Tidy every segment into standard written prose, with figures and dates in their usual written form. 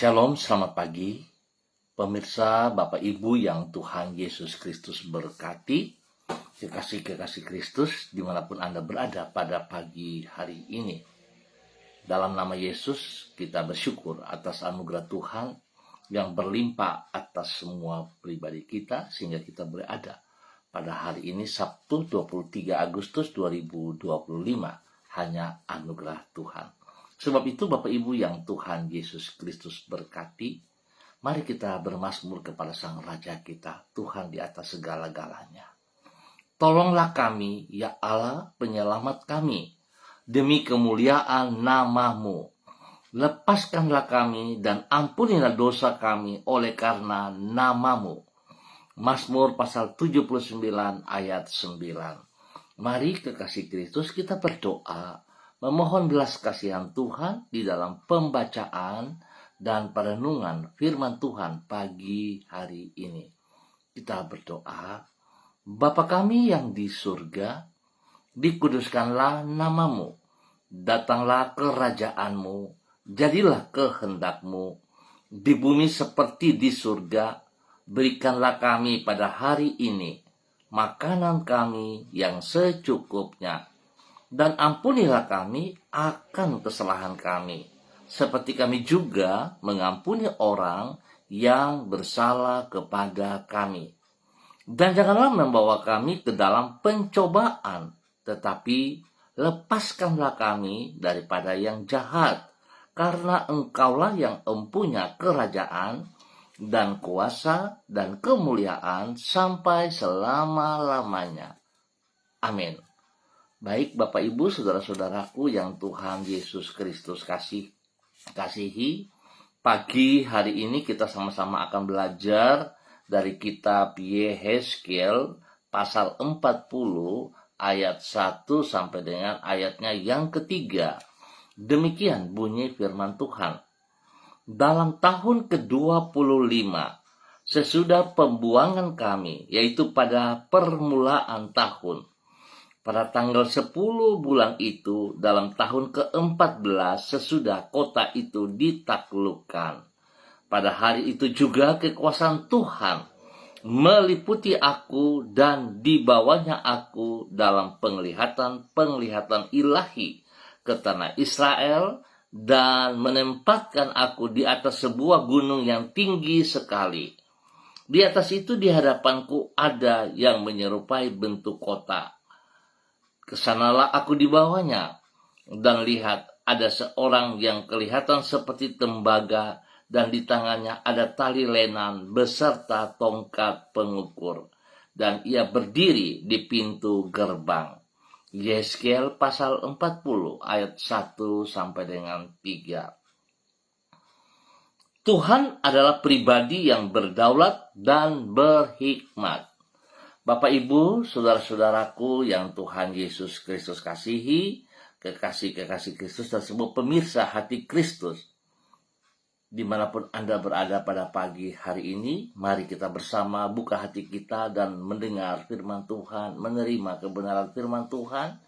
Shalom, selamat pagi. Pemirsa, Bapak Ibu yang Tuhan Yesus Kristus berkati, kekasih-kekasih Kristus dimanapun Anda berada pada pagi hari ini. Dalam nama Yesus, kita bersyukur atas anugerah Tuhan yang berlimpah atas semua pribadi kita, sehingga kita berada pada hari ini Sabtu 23 Agustus 2025, hanya anugerah Tuhan. Sebab itu Bapak Ibu yang Tuhan Yesus Kristus berkati, mari kita bermazmur kepada Sang Raja kita, Tuhan di atas segala-galanya. Tolonglah kami, ya Allah, penyelamat kami, demi kemuliaan nama-Mu. Lepaskanlah kami dan ampunilah dosa kami oleh karena nama-Mu. Mazmur pasal 79 ayat 9. Mari kekasih Kristus kita berdoa, memohon belas kasihan Tuhan di dalam pembacaan dan perenungan firman Tuhan pagi hari ini. Kita berdoa, Bapa kami yang di surga, dikuduskanlah nama-Mu, datanglah kerajaan-Mu, jadilah kehendak-Mu, di bumi seperti di surga. Berikanlah kami pada hari ini makanan kami yang secukupnya, dan ampunilah kami akan kesalahan kami, seperti kami juga mengampuni orang yang bersalah kepada kami. Dan janganlah membawa kami ke dalam pencobaan, tetapi lepaskanlah kami daripada yang jahat, karena Engkaulah yang empunya kerajaan dan kuasa dan kemuliaan sampai selama-lamanya. Amin. Baik Bapak Ibu, saudara-saudaraku yang Tuhan Yesus Kristus kasihi, pagi hari ini kita sama-sama akan belajar dari kitab Yehezkiel pasal 40 ayat 1 sampai dengan ayatnya yang ketiga. Demikian bunyi firman Tuhan. Dalam tahun ke-25 sesudah pembuangan kami, yaitu pada permulaan tahun, pada tanggal 10 bulan itu, dalam tahun ke-14 sesudah kota itu ditaklukkan. Pada hari itu juga kekuasaan Tuhan meliputi aku, dan dibawanya aku dalam penglihatan ilahi ke tanah Israel, dan menempatkan aku di atas sebuah gunung yang tinggi sekali. Di atas itu di hadapanku ada yang menyerupai bentuk kota. Kesanalah aku dibawanya, dan lihat ada seorang yang kelihatan seperti tembaga, dan di tangannya ada tali lenan beserta tongkat pengukur, dan ia berdiri di pintu gerbang. Yehezkiel pasal 40 ayat 1 sampai dengan 3. Tuhan adalah pribadi yang berdaulat dan berhikmat. Bapak Ibu, saudara-saudaraku yang Tuhan Yesus Kristus kasihi, kekasih-kekasih Kristus dan semua pemirsa hati Kristus, dimanapun Anda berada pada pagi hari ini, mari kita bersama buka hati kita dan mendengar firman Tuhan, menerima kebenaran firman Tuhan,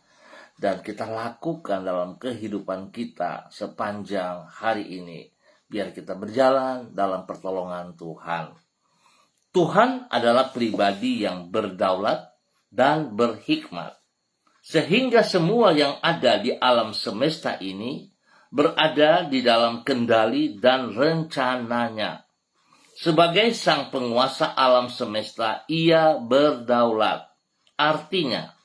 dan kita lakukan dalam kehidupan kita sepanjang hari ini, biar kita berjalan dalam pertolongan Tuhan. Tuhan adalah pribadi yang berdaulat dan berhikmat, sehingga semua yang ada di alam semesta ini berada di dalam kendali dan rencananya. Sebagai sang penguasa alam semesta, ia berdaulat. Artinya,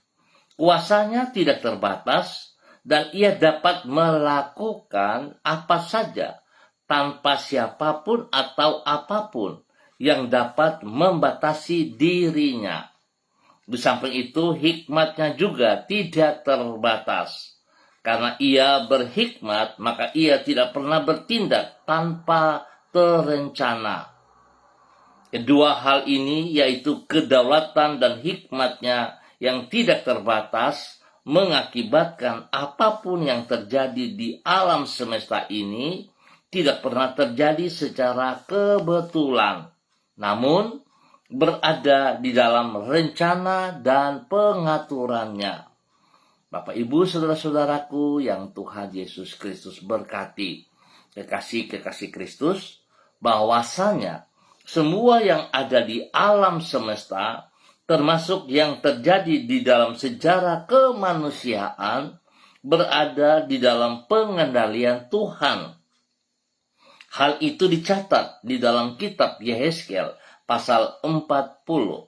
kuasanya tidak terbatas dan ia dapat melakukan apa saja tanpa siapapun atau apapun yang dapat membatasi dirinya. Di samping itu, hikmatnya juga tidak terbatas. Karena ia berhikmat, maka ia tidak pernah bertindak tanpa terencana. Kedua hal ini, yaitu kedaulatan dan hikmatnya yang tidak terbatas, mengakibatkan apapun yang terjadi di alam semesta ini tidak pernah terjadi secara kebetulan, namun berada di dalam rencana dan pengaturannya. Bapak Ibu saudara-saudaraku yang Tuhan Yesus Kristus berkati, kekasih-kekasih Kristus, bahwasanya semua yang ada di alam semesta, termasuk yang terjadi di dalam sejarah kemanusiaan, berada di dalam pengendalian Tuhan. Hal itu dicatat di dalam kitab Yehezkiel pasal 40.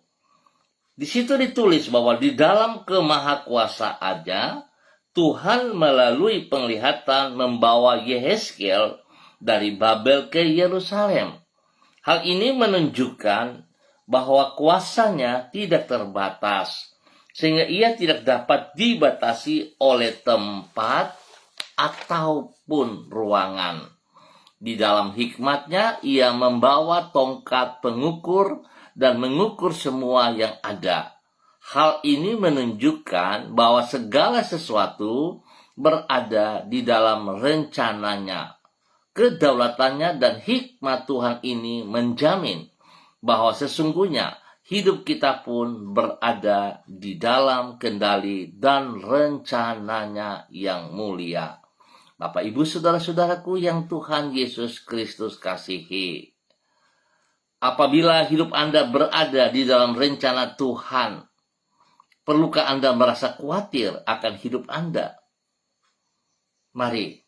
Di situ ditulis bahwa di dalam kemahakuasaannya, Tuhan melalui penglihatan membawa Yehezkiel dari Babel ke Yerusalem. Hal ini menunjukkan bahwa kuasanya tidak terbatas, sehingga ia tidak dapat dibatasi oleh tempat ataupun ruangan. Di dalam hikmatnya, ia membawa tongkat pengukur dan mengukur semua yang ada. Hal ini menunjukkan bahwa segala sesuatu berada di dalam rencananya. Kedaulatannya dan hikmat Tuhan ini menjamin bahwa sesungguhnya hidup kita pun berada di dalam kendali dan rencananya yang mulia. Bapak, Ibu, saudara-saudaraku yang Tuhan Yesus Kristus kasihi, apabila hidup Anda berada di dalam rencana Tuhan, perlukah Anda merasa khawatir akan hidup Anda? Mari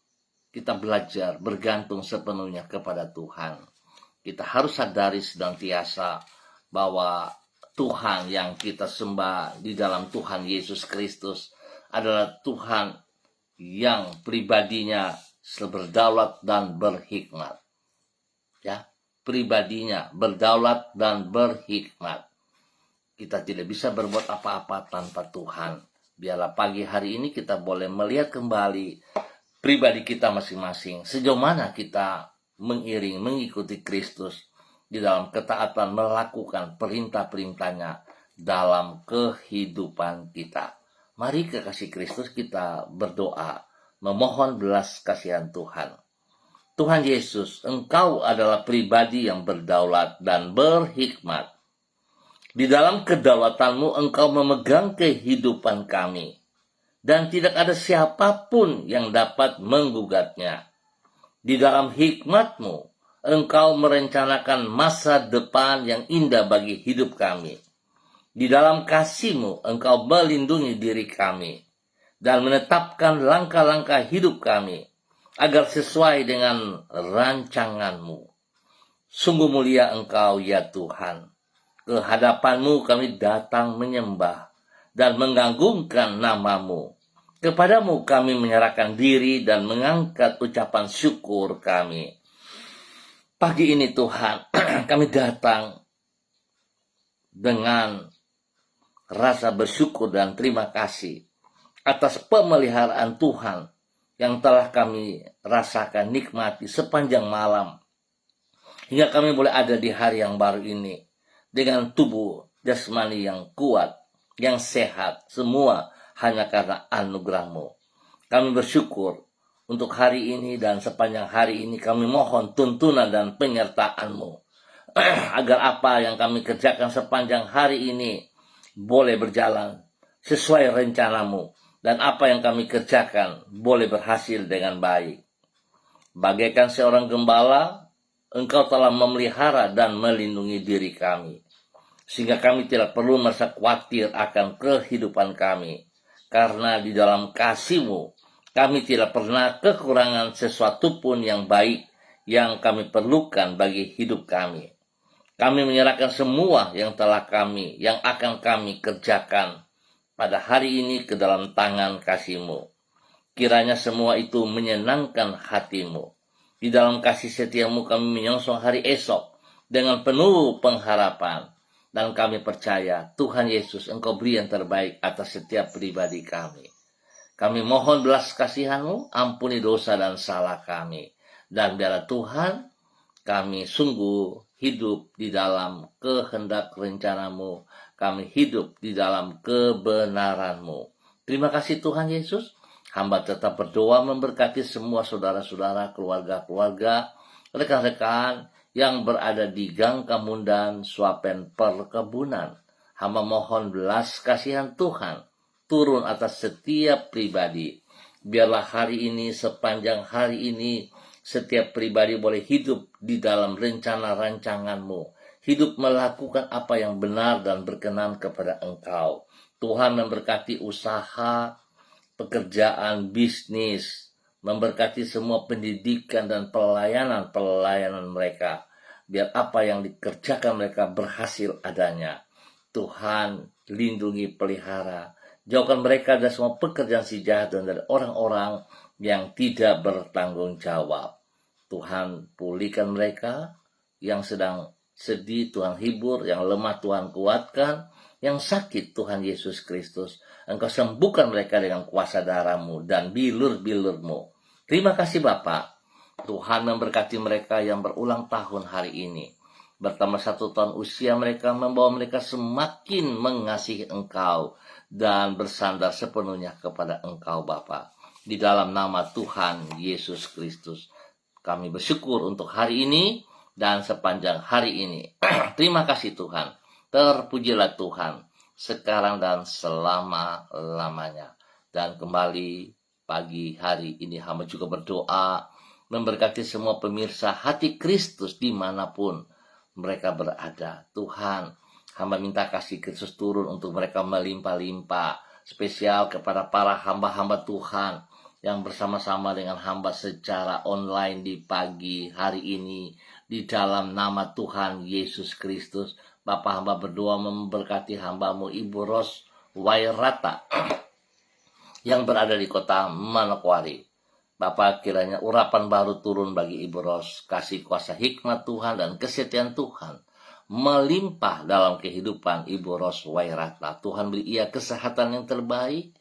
kita belajar bergantung sepenuhnya kepada Tuhan. Kita harus sadari senantiasa bahwa Tuhan yang kita sembah di dalam Tuhan Yesus Kristus adalah Tuhan yang pribadinya berdaulat dan berhikmat. Ya, pribadinya berdaulat dan berhikmat. Kita tidak bisa berbuat apa-apa tanpa Tuhan. Biarlah pagi hari ini kita boleh melihat kembali pribadi kita masing-masing. Sejauh mana kita mengikuti Kristus di dalam ketaatan melakukan perintah-perintahnya dalam kehidupan kita. Mari kekasih Kristus kita berdoa, memohon belas kasihan Tuhan. Tuhan Yesus, Engkau adalah pribadi yang berdaulat dan berhikmat. Di dalam kedaulatanmu Engkau memegang kehidupan kami, dan tidak ada siapapun yang dapat menggugatnya. Di dalam hikmat-Mu, Engkau merencanakan masa depan yang indah bagi hidup kami. Di dalam kasih-Mu, Engkau melindungi diri kami dan menetapkan langkah-langkah hidup kami agar sesuai dengan rancangan-Mu. Sungguh mulia Engkau ya Tuhan. Kehadapan-Mu kami datang menyembah dan menggagungkan nama-Mu. Kepadamu kami menyerahkan diri dan mengangkat ucapan syukur kami. Pagi ini Tuhan, kami datang dengan rasa bersyukur dan terima kasih atas pemeliharaan Tuhan yang telah kami rasakan nikmati sepanjang malam. Hingga kami boleh ada di hari yang baru ini dengan tubuh jasmani yang kuat, yang sehat, semua hanya karena anugerah-Mu. Kami bersyukur untuk hari ini dan sepanjang hari ini kami mohon tuntunan dan penyertaan-Mu. Agar apa yang kami kerjakan sepanjang hari ini boleh berjalan sesuai rencana-Mu. Dan apa yang kami kerjakan boleh berhasil dengan baik. Bagaikan seorang gembala, Engkau telah memelihara dan melindungi diri kami. Sehingga kami tidak perlu merasa khawatir akan kehidupan kami. Karena di dalam kasih-Mu, kami tidak pernah kekurangan sesuatu pun yang baik yang kami perlukan bagi hidup kami. Kami menyerahkan semua yang akan kami kerjakan pada hari ini ke dalam tangan kasih-Mu. Kiranya semua itu menyenangkan hati-Mu. Di dalam kasih setia-Mu kami menyongsong hari esok dengan penuh pengharapan. Dan kami percaya Tuhan Yesus Engkau beri yang terbaik atas setiap pribadi kami. Kami mohon belas kasihan-Mu, ampuni dosa dan salah kami. Dan biarlah Tuhan kami sungguh hidup di dalam kehendak rencana-Mu. Kami hidup di dalam kebenaran-Mu. Terima kasih Tuhan Yesus. Hamba tetap berdoa memberkati semua saudara-saudara, keluarga-keluarga, rekan-rekan yang berada di Gang Kamundan, Swapen Perkebunan. Hamba mohon belas kasihan Tuhan turun atas setiap pribadi. Biarlah hari ini, sepanjang hari ini, Setiap pribadi boleh hidup di dalam rencana rancangan-Mu. Hidup melakukan apa yang benar dan berkenan kepada Engkau. Tuhan memberkati usaha, pekerjaan, bisnis, memberkati semua pendidikan dan pelayanan mereka. Biar apa yang dikerjakan mereka berhasil adanya. Tuhan lindungi, pelihara. Jauhkan mereka dari semua pekerjaan si jahat dan dari orang-orang yang tidak bertanggung jawab. Tuhan pulihkan mereka yang sedang sedih, Tuhan hibur, yang lemah Tuhan kuatkan, yang sakit Tuhan Yesus Kristus, Engkau sembuhkan mereka dengan kuasa darah-Mu dan bilur-bilur-Mu. Terima kasih Bapa. Tuhan memberkati mereka yang berulang tahun hari ini. Bertambah 1 tahun usia mereka, membawa mereka semakin mengasihi Engkau dan bersandar sepenuhnya kepada Engkau Bapa. Di dalam nama Tuhan Yesus Kristus, kami bersyukur untuk hari ini dan sepanjang hari ini. Terima kasih Tuhan. Terpujilah Tuhan sekarang dan selama-lamanya. Dan kembali pagi hari ini hamba juga berdoa memberkati semua pemirsa Hati Kristus dimanapun mereka berada. Tuhan, hamba minta kasih Kristus turun untuk mereka melimpah-limpah. Spesial kepada para hamba-hamba Tuhan yang bersama-sama dengan hamba secara online di pagi hari ini. Di dalam nama Tuhan Yesus Kristus, Bapa hamba berdoa memberkati hamba-Mu Ibu Ros Wairata yang berada di kota Manokwari. Bapa, kiranya urapan baru turun bagi Ibu Ros, kasih kuasa hikmat Tuhan dan kesetiaan Tuhan melimpah dalam kehidupan Ibu Ros Wairata. Tuhan beri ia kesehatan yang terbaik,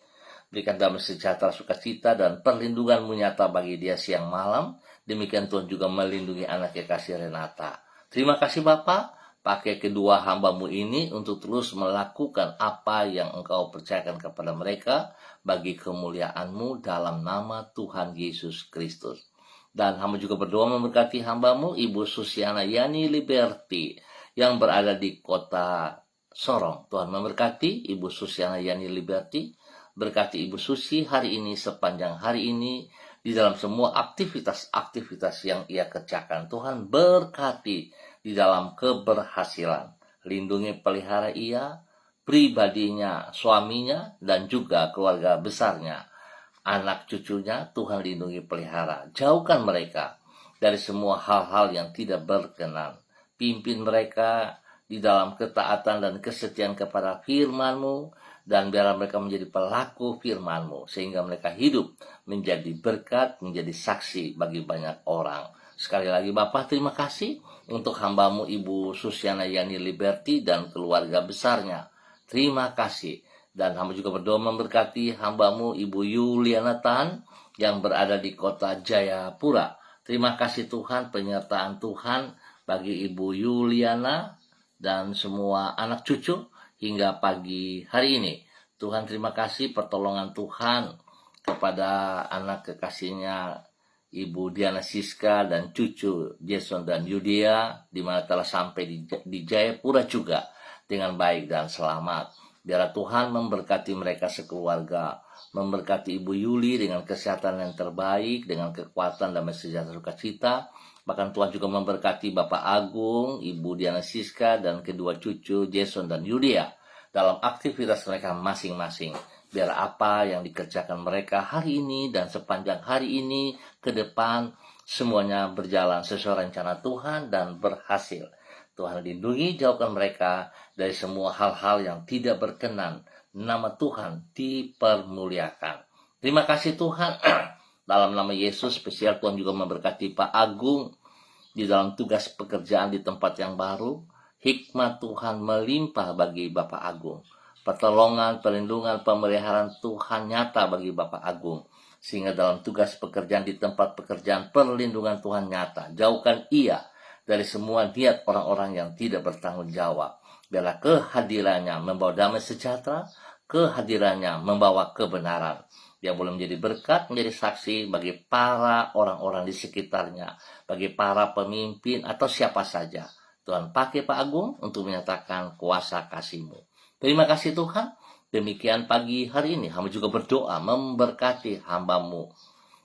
berikan damai sejahtera, sukacita, dan perlindungan-Mu nyata bagi dia siang malam. Demikian Tuhan juga melindungi anak kekasih Renata. Terima kasih Bapa, pakai kedua hamba-Mu ini untuk terus melakukan apa yang Engkau percayakan kepada mereka bagi kemuliaan-Mu dalam nama Tuhan Yesus Kristus. Dan hamba juga berdoa memberkati hamba-Mu Ibu Susiana Yani Liberty yang berada di kota Sorong. Tuhan memberkati Ibu Susiana Yani Liberty, berkati Ibu Susi hari ini sepanjang hari ini di dalam semua aktivitas-aktivitas yang ia kerjakan. Tuhan berkati di dalam keberhasilan. Lindungi, pelihara ia, pribadinya, suaminya, dan juga keluarga besarnya. Anak cucunya Tuhan lindungi, pelihara. Jauhkan mereka dari semua hal-hal yang tidak berkenan. Pimpin mereka di dalam ketaatan dan kesetiaan kepada firman-Mu, dan biarlah mereka menjadi pelaku firman-Mu, sehingga mereka hidup menjadi berkat, menjadi saksi bagi banyak orang. Sekali lagi Bapak, terima kasih untuk hamba-Mu Ibu Susiana Yani Liberty dan keluarga besarnya. Terima kasih. Dan hamba juga berdoa memberkati hamba-Mu Ibu Yuliana Tan yang berada di kota Jayapura. Terima kasih Tuhan, penyertaan Tuhan bagi Ibu Yuliana dan semua anak cucu hingga pagi hari ini. Tuhan, terima kasih pertolongan Tuhan kepada anak kekasihnya Ibu Diana Siska dan cucu Jason dan Yudia, di mana telah sampai di Jayapura juga dengan baik dan selamat. Biarlah Tuhan memberkati mereka sekeluarga, memberkati Ibu Yuli dengan kesehatan yang terbaik, dengan kekuatan dan sejahtera sukacita. Bahkan Tuhan juga memberkati Bapak Agung, Ibu Diana Siska, dan kedua cucu Jason dan Yudia dalam aktivitas mereka masing-masing. Biar apa yang dikerjakan mereka hari ini dan sepanjang hari ini ke depan, semuanya berjalan sesuai rencana Tuhan dan berhasil. Tuhan lindungi, jauhkan mereka dari semua hal-hal yang tidak berkenan. Nama Tuhan dipermuliakan. Terima kasih Tuhan. Dalam nama Yesus, spesial Tuhan juga memberkati Pak Agung di dalam tugas pekerjaan di tempat yang baru. Hikmat Tuhan melimpah bagi Bapak Agung. Pertolongan, perlindungan, pemeliharaan Tuhan nyata bagi Bapak Agung. Sehingga dalam tugas pekerjaan di tempat pekerjaan, perlindungan Tuhan nyata. Jauhkan ia dari semua niat orang-orang yang tidak bertanggung jawab. Biarlah kehadirannya membawa damai sejahtera, kehadirannya membawa kebenaran. Dia boleh menjadi berkat, menjadi saksi bagi para orang-orang di sekitarnya, bagi para pemimpin atau siapa saja. Tuhan pakai Pak Agung untuk menyatakan kuasa kasih-Mu. Terima kasih Tuhan. Demikian pagi hari ini hamba juga berdoa memberkati hamba-Mu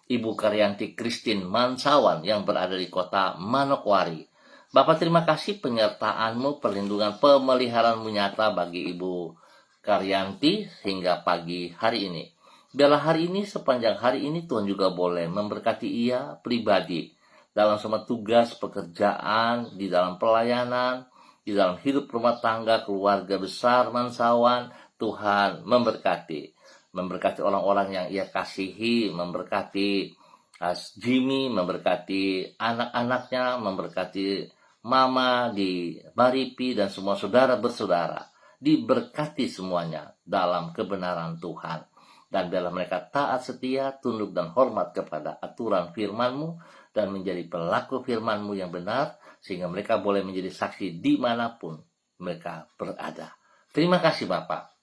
Ibu Karyanti Christine Mansawan yang berada di kota Manokwari. Bapak, terima kasih penyertaan-Mu, perlindungan, pemeliharaanmu nyata bagi Ibu Karyanti hingga pagi hari ini. Biarlah hari ini, sepanjang hari ini, Tuhan juga boleh memberkati ia pribadi dalam semua tugas pekerjaan, di dalam pelayanan, di dalam hidup rumah tangga, keluarga besar Mansawan. Tuhan memberkati orang-orang yang ia kasihi, memberkati Jimmy, memberkati anak-anaknya, memberkati mama di Maripi dan semua saudara bersaudara. Diberkati semuanya dalam kebenaran Tuhan. Dan biarlah mereka taat setia, tunduk dan hormat kepada aturan firman-Mu dan menjadi pelaku firman-Mu yang benar, sehingga mereka boleh menjadi saksi dimanapun mereka berada. Terima kasih Bapak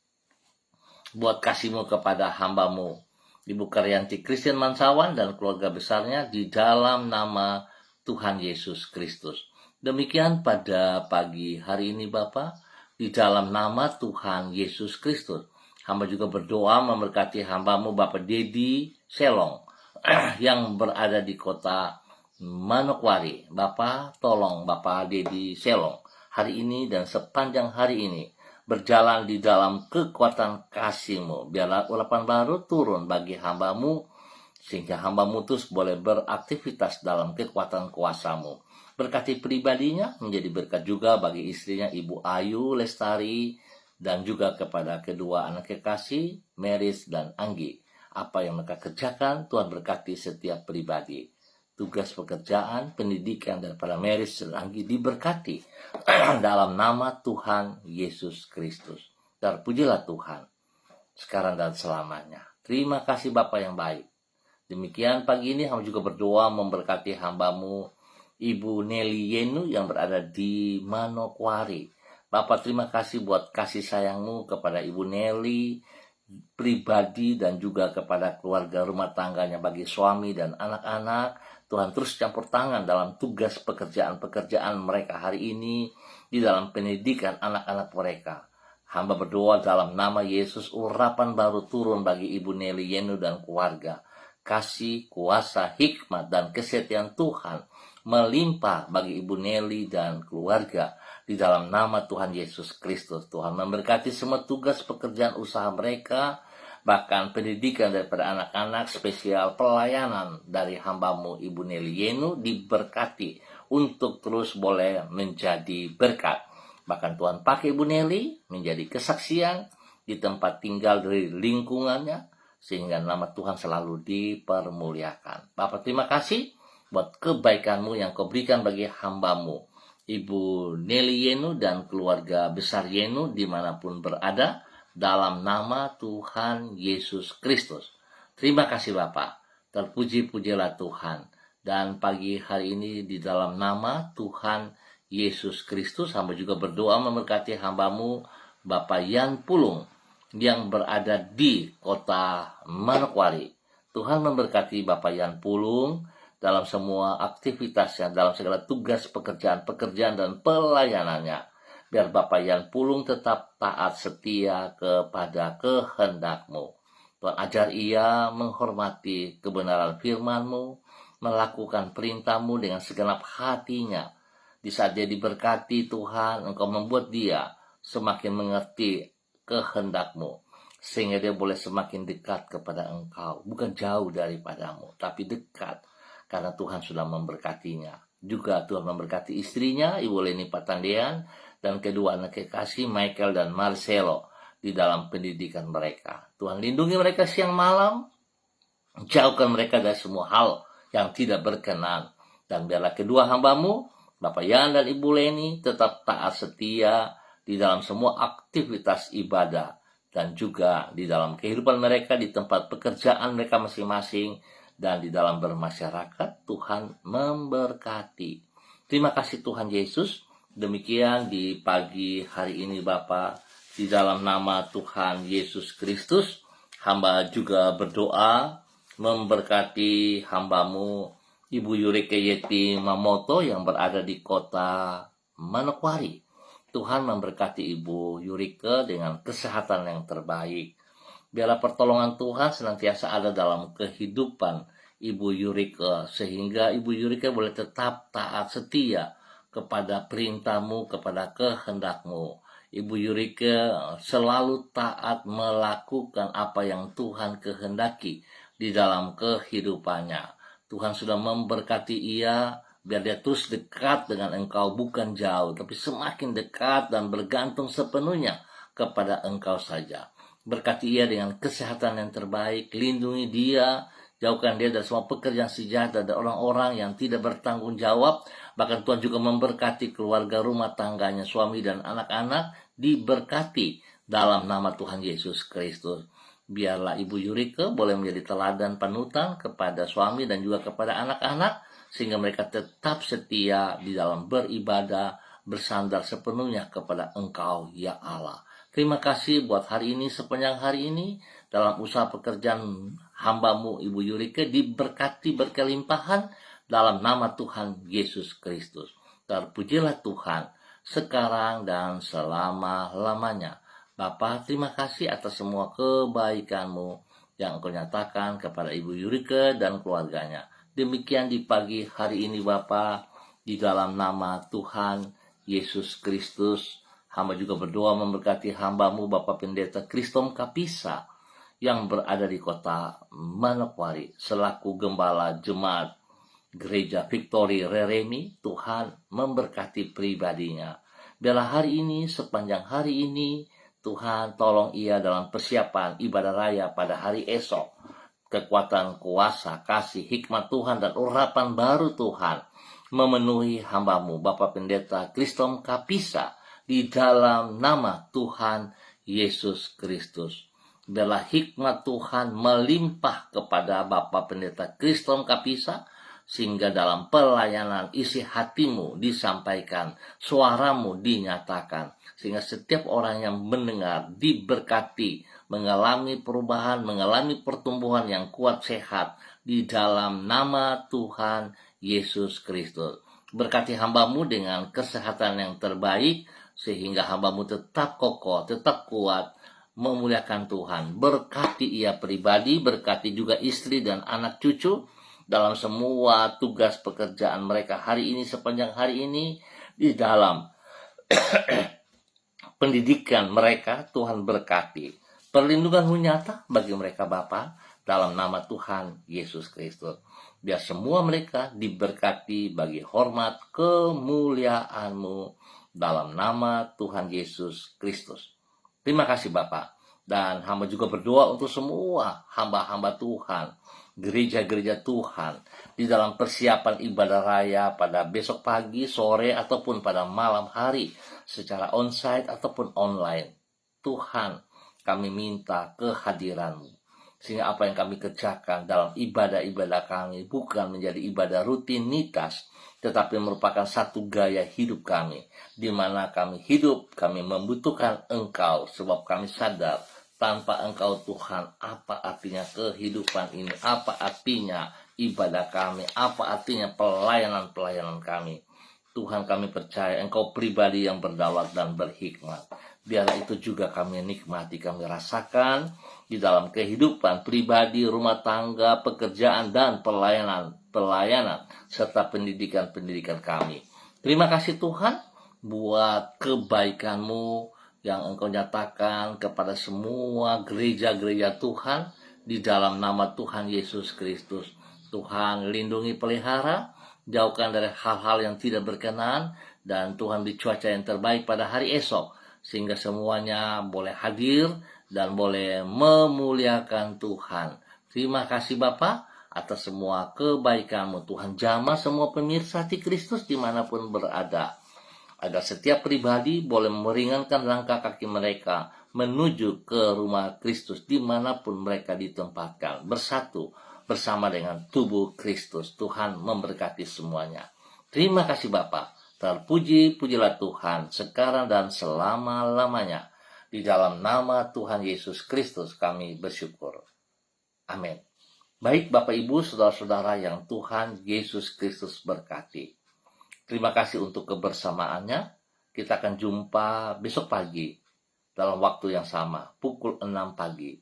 buat kasih-Mu kepada hamba-Mu Ibu Karyanti Christine Mansawan dan keluarga besarnya di dalam nama Tuhan Yesus Kristus. Demikian pada pagi hari ini Bapak, di dalam nama Tuhan Yesus Kristus. Hamba juga berdoa memberkati hamba-Mu Bapak Dedi Selong yang berada di kota Manokwari. Bapak, tolong Bapak Dedi Selong hari ini dan sepanjang hari ini berjalan di dalam kekuatan kasih-Mu. Biarlah urapan baru turun bagi hamba-Mu, sehingga hamba-Mu terus boleh beraktivitas dalam kekuatan kuasa-Mu. Berkati pribadinya, menjadi berkat juga bagi istrinya Ibu Ayu Lestari, dan juga kepada kedua anak kekasih, Meris dan Anggi. Apa yang mereka kerjakan, Tuhan berkati setiap pribadi. Tugas pekerjaan, pendidikan daripada Meris dan Anggi diberkati dalam nama Tuhan Yesus Kristus. Terpujilah Tuhan sekarang dan selamanya. Terima kasih Bapa yang baik. Demikian pagi ini hamba juga berdoa memberkati hamba-Mu Ibu Nelly Yenu yang berada di Manokwari. Bapak, terima kasih buat kasih sayang-Mu kepada Ibu Nelly pribadi dan juga kepada keluarga rumah tangganya, bagi suami dan anak-anak. Tuhan terus campur tangan dalam tugas pekerjaan-pekerjaan mereka hari ini, di dalam pendidikan anak-anak mereka. Hamba berdoa dalam nama Yesus, urapan baru turun bagi Ibu Nelly Yenu dan keluarga. Kasih, kuasa, hikmat, dan kesetiaan Tuhan melimpah bagi Ibu Nelly dan keluarga. Di dalam nama Tuhan Yesus Kristus, Tuhan memberkati semua tugas pekerjaan usaha mereka, bahkan pendidikan daripada anak-anak, spesial pelayanan dari hamba-Mu Ibu Nelly Yenu diberkati untuk terus boleh menjadi berkat. Bahkan Tuhan pakai Ibu Nelly menjadi kesaksian di tempat tinggal dari lingkungannya, sehingga nama Tuhan selalu dipermuliakan. Bapak, terima kasih buat kebaikan-Mu yang Kau berikan bagi hamba-Mu Ibu Nelly Yenu dan keluarga besar Yenu dimanapun berada, dalam nama Tuhan Yesus Kristus. Terima kasih Bapak. Terpuji-pujilah Tuhan. Dan pagi hari ini di dalam nama Tuhan Yesus Kristus, hamba juga berdoa memberkati hamba-Mu Bapak Yan Pulung yang berada di kota Manokwari. Tuhan memberkati Bapak Yan Pulung dalam semua aktivitasnya, dalam segala tugas pekerjaan dan pelayanannya. Biar Bapak Yan Pulung tetap taat setia kepada kehendak-Mu. Tuhan ajar ia menghormati kebenaran firman-Mu, melakukan perintah-Mu dengan segenap hatinya. Di saat dia diberkati Tuhan, Engkau membuat dia semakin mengerti kehendak-Mu, sehingga dia boleh semakin dekat kepada Engkau. Bukan jauh daripada-Mu, tapi dekat, karena Tuhan sudah memberkatinya. Juga Tuhan memberkati istrinya, Ibu Leni Patandean, dan kedua anak kekasih Michael dan Marcelo di dalam pendidikan mereka. Tuhan lindungi mereka siang malam, jauhkan mereka dari semua hal yang tidak berkenan. Dan biarlah kedua hamba-Mu, Bapak Yan dan Ibu Leni, tetap taat setia di dalam semua aktivitas ibadah, dan juga di dalam kehidupan mereka, di tempat pekerjaan mereka masing-masing, dan di dalam bermasyarakat. Tuhan memberkati. Terima kasih Tuhan Yesus. Demikian di pagi hari ini Bapa, di dalam nama Tuhan Yesus Kristus, hamba juga berdoa memberkati hamba-Mu Ibu Yurike Yeti Mamoto yang berada di kota Manokwari. Tuhan memberkati Ibu Yurike dengan kesehatan yang terbaik. Biarlah pertolongan Tuhan senantiasa ada dalam kehidupan Ibu Yurike, sehingga Ibu Yurike boleh tetap taat setia kepada perintahmu, kepada kehendakmu. Ibu Yurike selalu taat melakukan apa yang Tuhan kehendaki di dalam kehidupannya. Tuhan sudah memberkati ia, biar dia terus dekat dengan engkau, bukan jauh, tapi semakin dekat dan bergantung sepenuhnya kepada engkau saja. Berkati ia dengan kesehatan yang terbaik, lindungi dia, jauhkan dia dari semua pekerjaan sejahat dan orang-orang yang tidak bertanggung jawab. Bahkan Tuhan juga memberkati keluarga rumah tangganya, suami dan anak-anak diberkati dalam nama Tuhan Yesus Kristus. Biarlah Ibu Yurike boleh menjadi teladan panutan kepada suami dan juga kepada anak-anak, sehingga mereka tetap setia di dalam beribadah, bersandar sepenuhnya kepada Engkau, ya Allah. Terima kasih buat hari ini, sepanjang hari ini, dalam usaha pekerjaan hamba-Mu Ibu Yurike diberkati berkelimpahan dalam nama Tuhan Yesus Kristus. Terpujilah Tuhan sekarang dan selama-lamanya. Bapa, terima kasih atas semua kebaikan-Mu yang Engkau nyatakan kepada Ibu Yurike dan keluarganya. Demikian di pagi hari ini Bapa, di dalam nama Tuhan Yesus Kristus, hamba juga berdoa memberkati hamba-Mu Bapak Pendeta Kristom Kapisa yang berada di kota Manokwari selaku gembala jemaat Gereja Victory Reremi. Tuhan memberkati pribadinya. Biarlah hari ini, sepanjang hari ini, Tuhan tolong ia dalam persiapan ibadah raya pada hari esok. Kekuatan, kuasa, kasih, hikmat Tuhan dan urapan baru Tuhan memenuhi hamba-Mu Bapak Pendeta Kristom Kapisa di dalam nama Tuhan Yesus Kristus. Biarlah hikmat Tuhan melimpah kepada Bapak Pendeta Kristom Kapisa, sehingga dalam pelayanan isi hati-Mu disampaikan, suara-Mu dinyatakan, sehingga setiap orang yang mendengar diberkati, mengalami perubahan, mengalami pertumbuhan yang kuat sehat di dalam nama Tuhan Yesus Kristus. Berkati hamba-Mu dengan kesehatan yang terbaik, sehingga hamba-Mu tetap kokoh, tetap kuat, memuliakan Tuhan. Berkati ia pribadi, berkati juga istri dan anak cucu dalam semua tugas pekerjaan mereka hari ini, sepanjang hari ini, di dalam pendidikan mereka. Tuhan berkati. Perlindungan-Mu nyata bagi mereka Bapa, dalam nama Tuhan Yesus Kristus. Biar semua mereka diberkati bagi hormat kemuliaan-Mu dalam nama Tuhan Yesus Kristus. Terima kasih Bapak. Dan hamba juga berdoa untuk semua hamba-hamba Tuhan, gereja-gereja Tuhan, di dalam persiapan ibadah raya pada besok pagi, sore, ataupun pada malam hari, secara onsite ataupun online. Tuhan, kami minta kehadiran-Mu, sehingga apa yang kami kerjakan dalam ibadah-ibadah kami bukan menjadi ibadah rutinitas, tetapi merupakan satu gaya hidup kami, di mana kami hidup, kami membutuhkan Engkau, sebab kami sadar tanpa Engkau Tuhan, apa artinya kehidupan ini, apa artinya ibadah kami, apa artinya pelayanan-pelayanan kami. Tuhan, kami percaya Engkau pribadi yang berdaulat dan berhikmat. Biarlah itu juga kami nikmati, kami rasakan di dalam kehidupan pribadi, rumah tangga, pekerjaan, dan pelayanan, serta pendidikan kami. Terima kasih Tuhan buat kebaikan-Mu yang Engkau nyatakan kepada semua gereja-gereja Tuhan di dalam nama Tuhan Yesus Kristus. Tuhan, lindungi, pelihara, jauhkan dari hal-hal yang tidak berkenan, dan Tuhan beri cuaca yang terbaik pada hari esok, sehingga semuanya boleh hadir dan boleh memuliakan Tuhan. Terima kasih Bapa atas semua kebaikan-Mu. Tuhan jamah semua pemirsa di Kristus dimanapun berada, agar setiap pribadi boleh meringankan langkah kaki mereka menuju ke rumah Kristus dimanapun mereka ditempatkan, bersatu bersama dengan tubuh Kristus. Tuhan memberkati semuanya. Terima kasih Bapa. Terpuji-pujilah Tuhan sekarang dan selama-lamanya. Di dalam nama Tuhan Yesus Kristus kami bersyukur. Amin. Baik Bapak Ibu, saudara-saudara yang Tuhan Yesus Kristus berkati. Terima kasih untuk kebersamaannya. Kita akan jumpa besok pagi dalam waktu yang sama, pukul 6 pagi.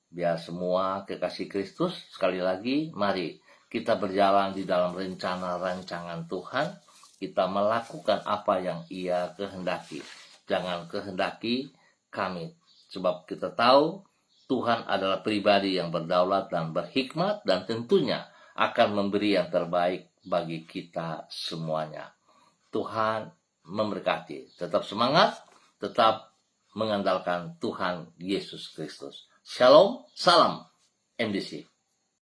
Biar semua kekasih Kristus, sekali lagi, mari kita berjalan di dalam rencana rancangan Tuhan, kita melakukan apa yang Ia kehendaki. Jangan kehendaki kami, sebab kita tahu Tuhan adalah pribadi yang berdaulat dan berhikmat, dan tentunya akan memberi yang terbaik bagi kita semuanya. Tuhan memberkati. Tetap semangat, tetap mengandalkan Tuhan Yesus Kristus. Shalom, salam MDC.